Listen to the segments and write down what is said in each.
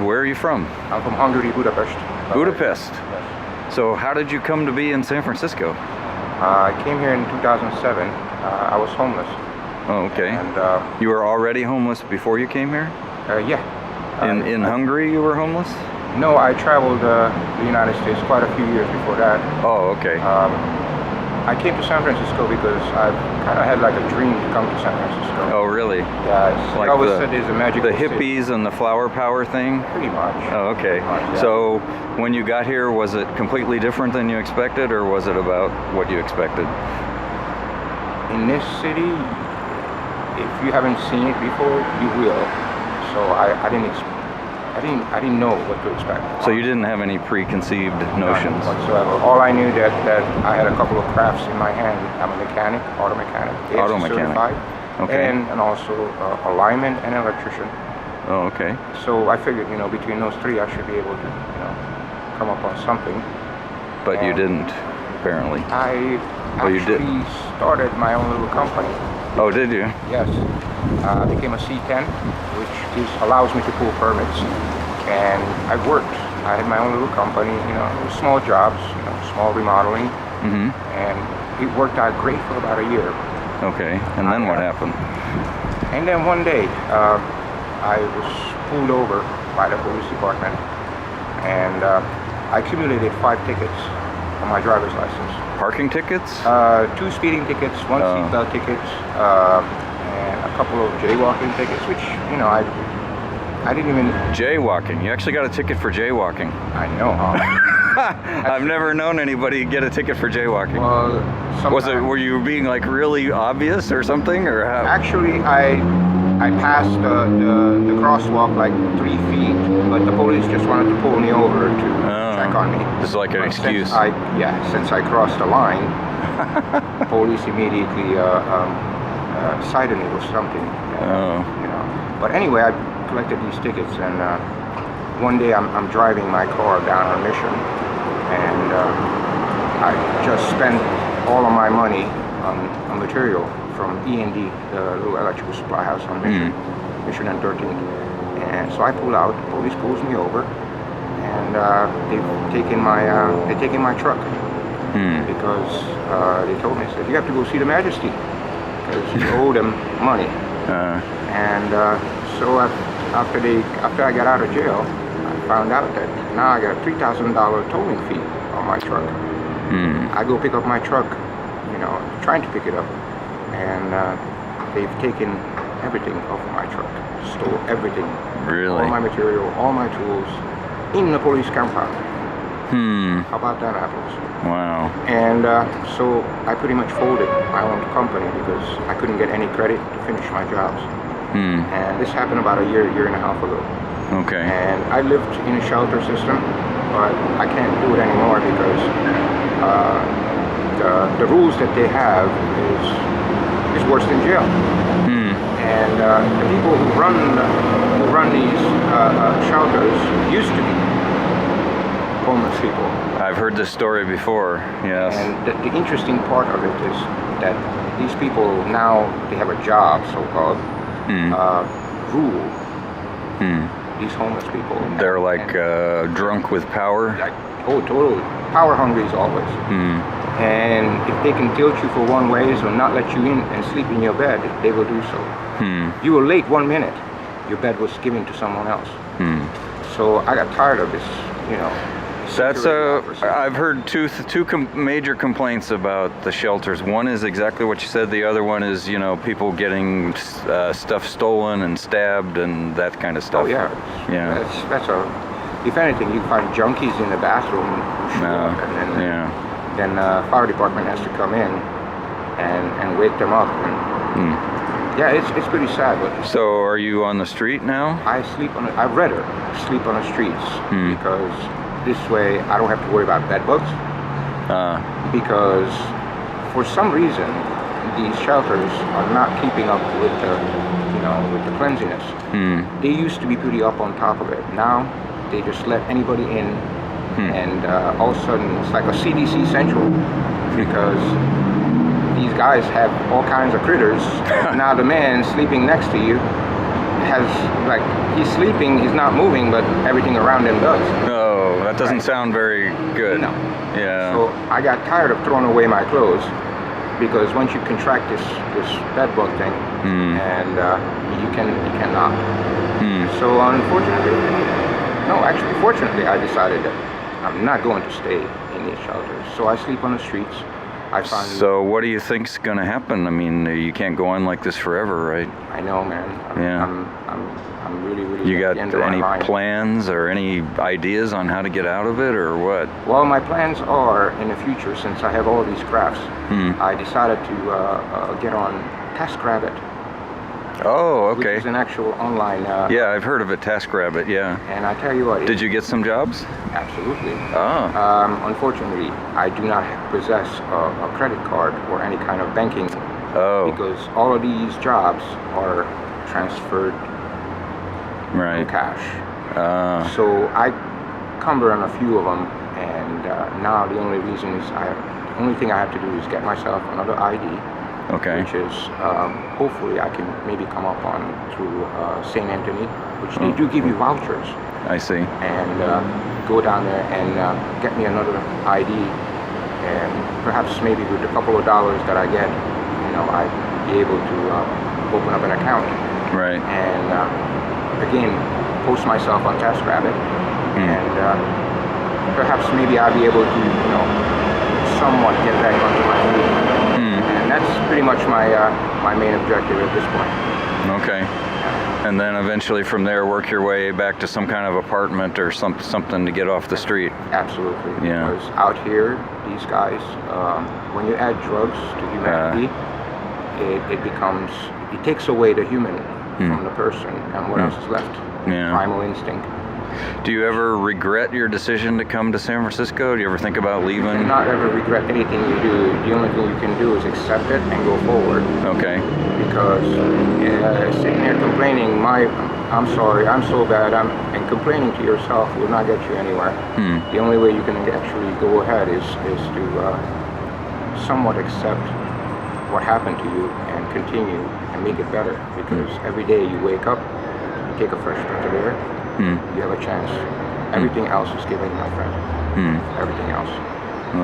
Where are you from? I'm from Hungary, Budapest. Budapest. Yes. So how did you come to be in San Francisco? I came here in 2007. I was homeless. Oh, okay. And you were already homeless before you came here? yeah. In Hungary you were homeless? No, I traveled the United States quite a few years before that. Oh, okay. I came to San Francisco because I've kind of had like a dream to come to San Francisco. Oh, really? Yeah, Like I always said it's a magical the city. hippies and the flower power thing? Pretty much. Oh, okay. Yeah. So when you got here, was it completely different than you expected, or was it about what you expected? In this city, if you haven't seen it before, you will. So I didn't know what to expect. So you didn't have any preconceived notions? None whatsoever. All I knew that I had a couple of crafts in my hand. I'm a mechanic, auto mechanic, Auto ASE mechanic. certified, Okay. and also a lineman and an electrician. Oh, okay. So I figured, between those three, I should be able to, come up on something. But you And didn't, apparently. I Well, you did. actually started my own little company. Oh, did you? Yes. I became a C10, which allows me to pull permits. And I worked. I had my own little company, small jobs, small remodeling. Mm-hmm. And it worked out great for about a year. Okay. And then what happened? And then one day, I was pulled over by the police department. And I accumulated 5 tickets on my driver's license. Parking tickets? 2 speeding tickets, 1 seatbelt ticket, and a couple of jaywalking tickets, which, I didn't even... Jaywalking. You actually got a ticket for jaywalking. I know, huh? I've never known anybody get a ticket for jaywalking. Well, Were you being like really obvious or something, or how? Actually, I passed the crosswalk like 3 feet, but the police just wanted to pull me over to check on me. This is like an excuse. Since I crossed the line, police immediately cited me with something. But anyway, I collected these tickets, and one day I'm driving my car down on a mission, and I just spent all of my money on material from E&D, the little electrical supply house on Mission and 13th. And so I pull out, the police pulls me over, and they've taken my truck because they told me, said, you have to go see the Majesty because you owe them money. And so after I got out of jail, I found out that now I got a $3,000 towing fee on my truck. I go pick up my truck, trying to pick it up, and they've taken everything off of my truck, stole everything. Really? All my material, all my tools, in the police compound. How about that, apples? Wow. And so I pretty much folded my own company because I couldn't get any credit to finish my jobs. And this happened about a year and a half ago. Okay. And I lived in a shelter system, but I can't do it anymore because the rules that they have is worse than jail. And the people who run these shelters used to be homeless people. I've heard this story before, yes. And the interesting part of it is that these people now, they have a job, so-called, rule these homeless people. They're like drunk with power? Totally. Power hungry is always. And if they can guilt you for one way, so not let you in and sleep in your bed, they will do so. You were late 1 minute, your bed was given to someone else. So I got tired of this, That's I've heard two major complaints about the shelters. One is exactly what you said. The other one is, people getting stuff stolen and stabbed and that kind of stuff. Oh yeah. That's if anything, you find junkies in the bathroom, and then fire department has to come in and wake them up. And, it's pretty sad. But so are you on the street now? I'd rather sleep on the streets because this way I don't have to worry about bed bugs. Because for some reason these shelters are not keeping up with the cleanliness. They used to be pretty up on top of it. Now they just let anybody in, and all of a sudden it's like a CDC central because these guys have all kinds of critters. Now the man sleeping next to you has, like, he's sleeping, he's not moving, but everything around him does. Oh, that doesn't Right. sound very good. No. Yeah. So I got tired of throwing away my clothes, because once you contract this bed bug thing, and you cannot. So unfortunately, fortunately, I decided that I'm not going to stay in these shelters. So I sleep on the streets. I find. So what do you think's going to happen? I mean, you can't go on like this forever, right? I know, man. I'm really You at got the end of my any line. plans or any ideas on how to get out of it, or what? Well, my plans are in the future, since I have all these crafts, I decided to get on TaskRabbit. Oh, okay. Which is an actual online. Yeah, I've heard of it, TaskRabbit. Yeah. And I tell you what. Did you get some jobs? Absolutely. Oh. Unfortunately, I do not possess a credit card or any kind of banking. Oh. Because all of these jobs are transferred Right. cash. So I cumber on a few of them, and now the only thing I have to do is get myself another ID. Okay. Which is hopefully I can maybe come up on through St. Anthony, which they do give you vouchers, I see. and go down there and get me another ID, and perhaps maybe with a couple of dollars that I get, I'd be able to open up an account. Right. And again, post myself on TaskRabbit, and perhaps maybe I'll be able to, somewhat get back onto my feet. And that's pretty much my main objective at this point. Okay. And then eventually from there work your way back to some kind of apartment or something to get off the street. Absolutely. Yeah. Because out here, these guys, when you add drugs to humanity, it takes away the human from the person, and what else is left? Yeah. Primal instinct. Do you ever regret your decision to come to San Francisco? Do you ever think about leaving? You cannot ever regret anything you do. The only thing you can do is accept it and go forward. Okay. Because sitting there complaining, I'm sorry, I'm so bad, and complaining to yourself will not get you anywhere. The only way you can actually go ahead is to somewhat accept what happened to you and continue and make it better. Because every day you wake up, you take a fresh breath of air, you have a chance. Everything else is given, my friend. Everything else.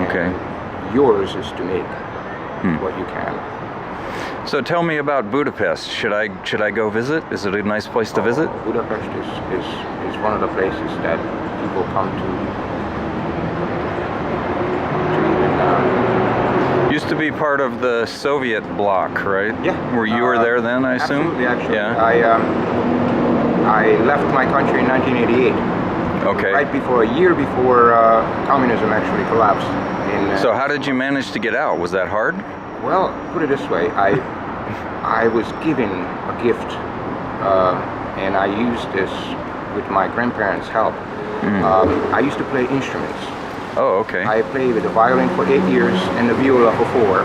Okay. And yours is to make what you can. So tell me about Budapest. Should I go visit? Is it a nice place to visit? Budapest is one of the places that people come to even. Used to be part of the Soviet bloc, right? Yeah. Were you were there then, I assume? Absolutely, actually. Yeah. I left my country in 1988. Okay. Right before, a year before communism actually collapsed. So how did you manage to get out? Was that hard? Well, put it this way, I was given a gift, and I used this with my grandparents' help. I used to play instruments. Oh, okay. I played with the violin for 8 years and the viola for 4.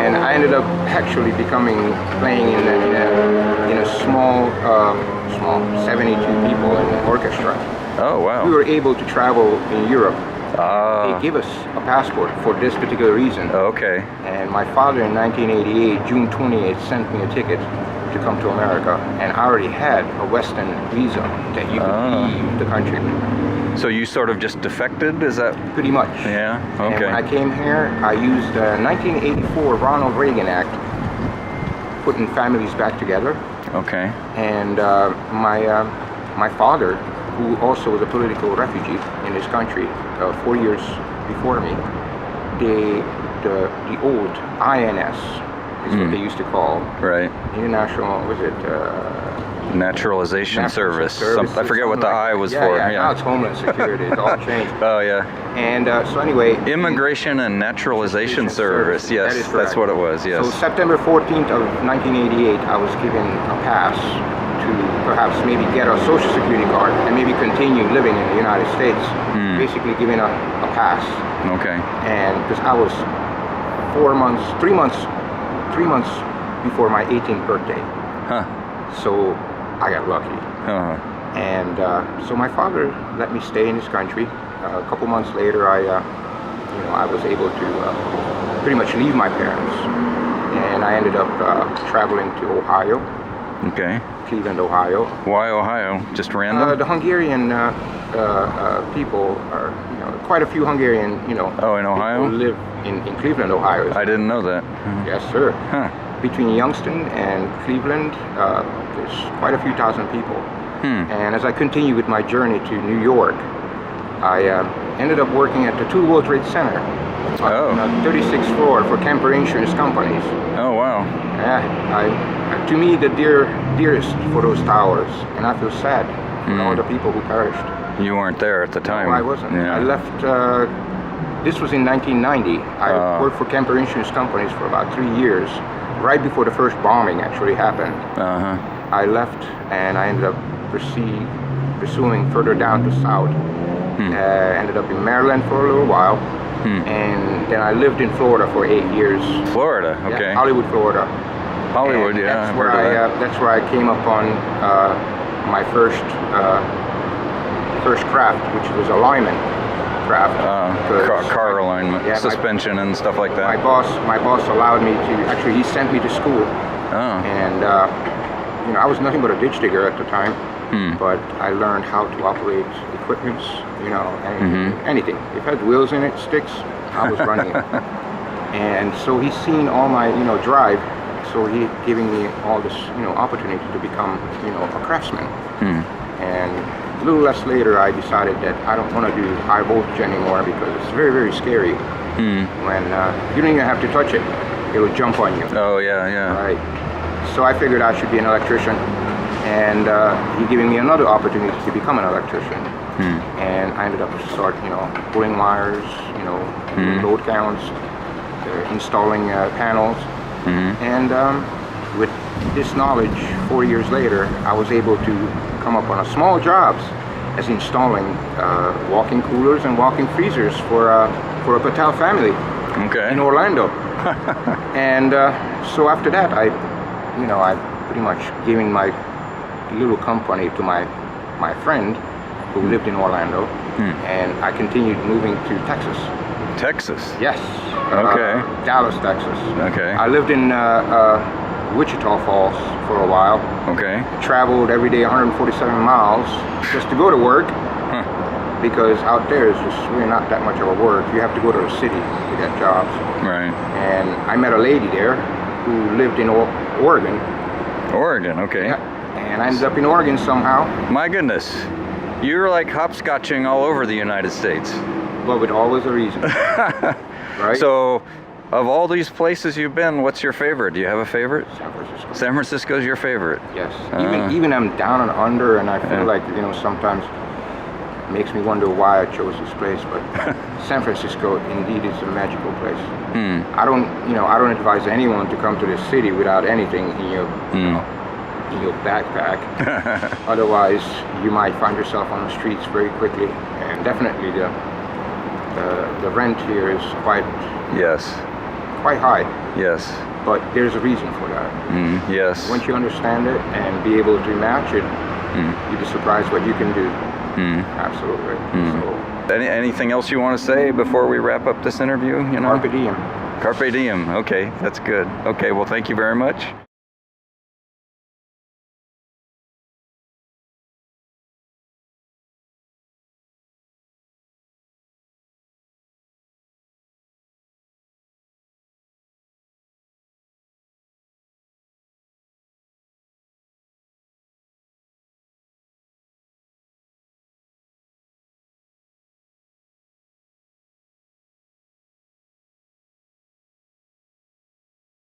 And I ended up actually playing in a small 72 people in an orchestra. Oh, wow. We were able to travel in Europe. They Ah. gave us a passport for this particular reason. Okay. And my father in 1988, June 28th, sent me a ticket to come to America. And I already had a Western visa that you could leave the country with. So you sort of just defected? Is that? Pretty much. Yeah. And Okay. when I came here, I used the 1984 Ronald Reagan Act, putting families back together. Okay. And my father, who also was a political refugee in this country 4 years before me, the old INS is what they used to call Right. International, was it? Naturalization Service. I forget what the I was for. Yeah, now it's Homeland Security. It's all changed. Oh, yeah. And so anyway. Immigration and Naturalization Service. Yes, That is that's correct. what it was. Yes. So September 14th of 1988, I was given a pass to perhaps maybe get a Social Security card and maybe continue living in the United States. Basically given a pass. Okay. And because I was 3 months before my 18th birthday. Huh. So I got lucky. Uh-huh. And so my father let me stay in this country. A couple months later, I was able to pretty much leave my parents, and I ended up traveling to Ohio Okay. Cleveland, Ohio. Why Ohio? Just random? The Hungarian people are, quite a few Hungarian, Oh, in Ohio? people live in Cleveland, Ohio. I didn't know that. Yes, sir. Huh. Between Youngstown and Cleveland, there's quite a few thousand people. And as I continue with my journey to New York, I ended up working at the Two World Trade Center on the 36th floor for Kemper Insurance Companies. Oh, wow. Yeah, to me, the dearest for those towers, and I feel sad for all the people who perished. You weren't there at the time. No, I wasn't. Yeah. I left, this was in 1990. I worked for Kemper Insurance Companies for about 3 years, right before the first bombing actually happened. I left and I ended up pursuing further down to south. Ended up in Maryland for a little while, and then I lived in Florida for 8 years. Florida, okay. Yeah, Hollywood, Florida. Hollywood, And yeah. That's I've where heard of that. that's where I came upon my first craft, which was a lineman craft. Car alignment, yeah, suspension and stuff like My that. boss allowed me to. Actually, he sent me to school, and I was nothing but a ditch digger at the time. But I learned how to operate equipments, anything. If it had wheels in it, sticks, I was running it. And so he's seen all my, drive. So he giving me all this, opportunity to become, a craftsman. And a little less later, I decided that I don't want to do high voltage anymore because it's very, very scary. When you don't even have to touch it, it will jump on you. Oh, yeah. Right. So I figured I should be an electrician. And he giving me another opportunity to become an electrician. And I ended up pulling wires, load counts, installing panels. And with this knowledge, 4 years later, I was able to come up on a small jobs as installing walk-in coolers and walk-in freezers for a Patel family in Orlando. And so after that, I pretty much giving my little company to my friend who lived in Orlando, and I continued moving to Texas. Texas? Yes. Okay. Dallas, Texas. Okay. I lived in Wichita Falls for a while. Okay. Traveled every day 147 miles just to go to work, because out there is just really not that much of a work. You have to go to the city to get jobs. Right. And I met a lady there who lived in Oregon. Oregon, okay. Yeah. And I ended up in Oregon somehow. My goodness. You're like hopscotching all over the United States. But with always a reason. Right? So, of all these places you've been, what's your favorite? Do you have a favorite? San Francisco. San Francisco's your favorite? Yes. Even I'm down and under, and I feel like, sometimes it makes me wonder why I chose this place. But San Francisco indeed is a magical place. I don't advise anyone to come to this city without anything in your in your backpack. Otherwise, you might find yourself on the streets very quickly. And definitely the rent here is quite high. Yes. But there's a reason for that. Yes. Once you understand it and be able to match it, you'd be surprised what you can do. Absolutely. So, anything else you want to say before we wrap up this interview? Carpe diem. Carpe diem. Okay, that's good. Okay, well, thank you very much.